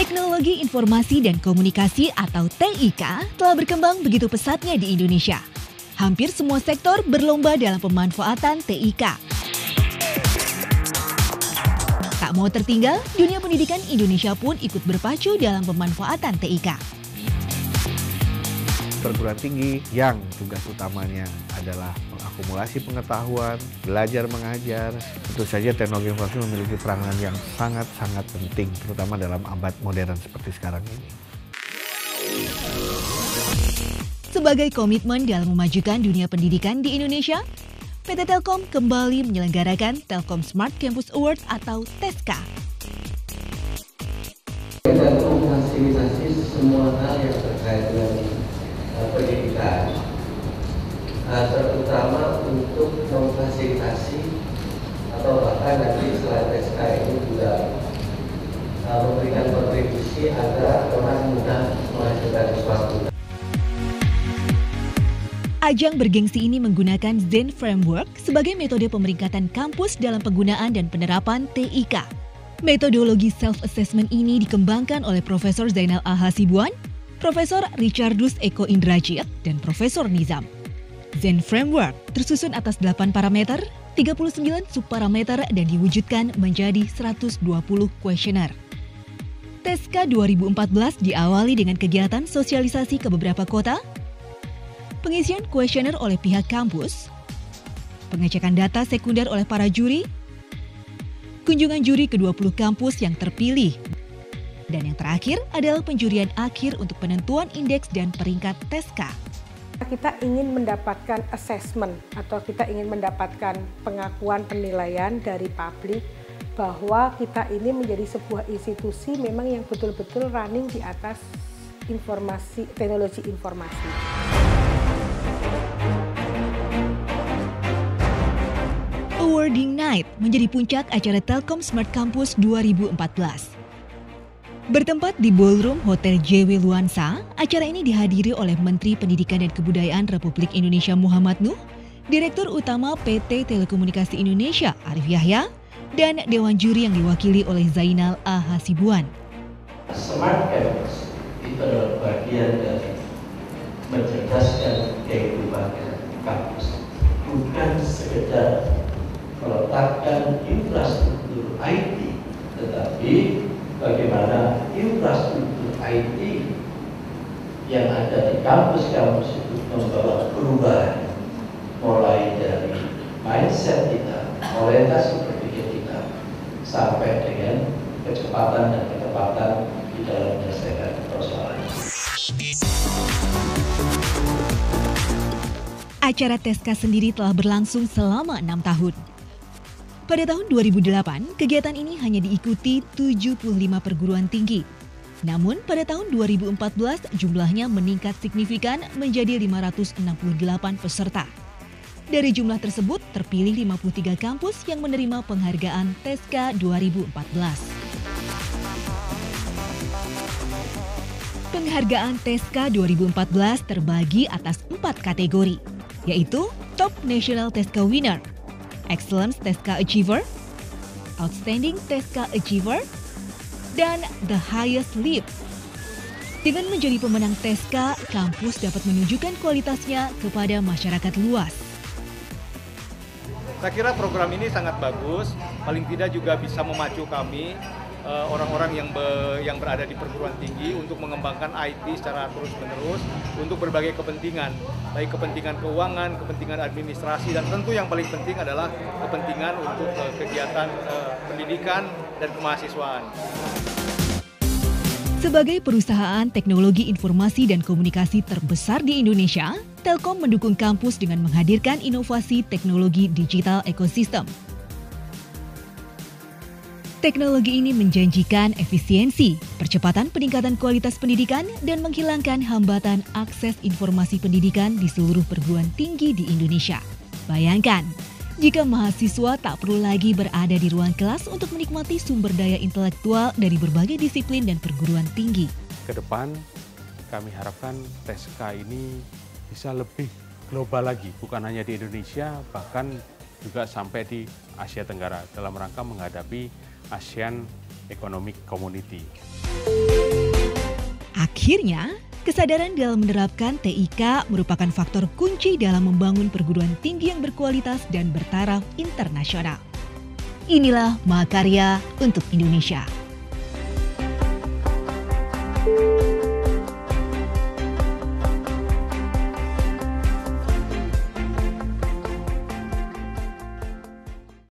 Teknologi Informasi dan Komunikasi atau TIK telah berkembang begitu pesatnya di Indonesia. Hampir semua sektor berlomba dalam pemanfaatan TIK. Tak mau tertinggal, dunia pendidikan Indonesia pun ikut berpacu dalam pemanfaatan TIK. Perguruan tinggi yang tugas utamanya adalah mengakumulasi pengetahuan, belajar mengajar. Tentu saja teknologi informasi memiliki peranan yang sangat-sangat penting, terutama dalam abad modern seperti sekarang ini. Sebagai komitmen dalam memajukan dunia pendidikan di Indonesia, PT Telkom kembali menyelenggarakan Telkom Smart Campus Award atau TESCA. Telkom memfasilitasi semua hal yang terkait dengan pendidikan, terutama untuk memfasilitasi atau bahkan nanti selain TESCA ini juga memberikan kontribusi agar orang mudah menghasilkan sesuatu. Ajang bergengsi ini menggunakan Zen Framework sebagai metode pemeringkatan kampus dalam penggunaan dan penerapan TIK. Metodologi self-assessment ini dikembangkan oleh Profesor Zainal Al-Hasibuan, Profesor Richardus Eko Indrajit, dan Profesor Nizam. Zen Framework tersusun atas 8 parameter, 39 subparameter dan diwujudkan menjadi 120 kuesioner. TESCA 2014 diawali dengan kegiatan sosialisasi ke beberapa kota, pengisian kuesioner oleh pihak kampus, pengecekan data sekunder oleh para juri, kunjungan juri ke 20 kampus yang terpilih, dan yang terakhir adalah penjurian akhir untuk penentuan indeks dan peringkat TESCA. Kita ingin mendapatkan assessment atau kita ingin mendapatkan pengakuan penilaian dari publik bahwa kita ini menjadi sebuah institusi memang yang betul-betul running di atas informasi, teknologi informasi. Awarding Night menjadi puncak acara Telkom Smart Campus 2014. Bertempat di Ballroom Hotel JW Luansa, acara ini dihadiri oleh Menteri Pendidikan dan Kebudayaan Republik Indonesia Muhammad Nuh, Direktur Utama PT Telekomunikasi Indonesia Arif Yahya, dan Dewan Juri yang diwakili oleh Zainal Al-Hasibuan. Smart Campus itu adalah bagian dari mencerdaskan kehidupan kampus, bukan sekedar meletakkan infrastruktur IT, tetapi bagaimana infrastruktur IT yang ada di kampus-kampus itu membawa perubahan mulai dari mindset kita, orientasi berpikir kita, sampai dengan kecepatan dan ketepatan di dalam menyelesaikan persoalan. Acara TESCA sendiri telah berlangsung selama 6 tahun. Pada tahun 2008, kegiatan ini hanya diikuti 75 perguruan tinggi. Namun pada tahun 2014 jumlahnya meningkat signifikan menjadi 568 peserta. Dari jumlah tersebut terpilih 53 kampus yang menerima penghargaan TESCA 2014. Penghargaan TESCA 2014 terbagi atas 4 kategori, yaitu Top National TESCA Winner, Excellence TESCA Achiever, Outstanding TESCA Achiever, dan The Highest Leap. Dengan menjadi pemenang TESCA, kampus dapat menunjukkan kualitasnya kepada masyarakat luas. Saya kira program ini sangat bagus, paling tidak juga bisa memacu kami, orang-orang yang berada di perguruan tinggi untuk mengembangkan IT secara terus-menerus untuk berbagai kepentingan, baik kepentingan keuangan, kepentingan administrasi, dan tentu yang paling penting adalah kepentingan untuk kegiatan pendidikan dan kemahasiswaan. Sebagai perusahaan teknologi informasi dan komunikasi terbesar di Indonesia, Telkom mendukung kampus dengan menghadirkan inovasi teknologi digital ekosistem. Teknologi ini menjanjikan efisiensi, percepatan peningkatan kualitas pendidikan, dan menghilangkan hambatan akses informasi pendidikan di seluruh perguruan tinggi di Indonesia. Bayangkan, jika mahasiswa tak perlu lagi berada di ruang kelas untuk menikmati sumber daya intelektual dari berbagai disiplin dan perguruan tinggi. Ke depan, kami harapkan TESCA ini bisa lebih global lagi, bukan hanya di Indonesia, bahkan juga sampai di Asia Tenggara dalam rangka menghadapi ASEAN Economic Community. Akhirnya, kesadaran dalam menerapkan TIK merupakan faktor kunci dalam membangun perguruan tinggi yang berkualitas dan bertaraf internasional. Inilah Mahakarya untuk Indonesia.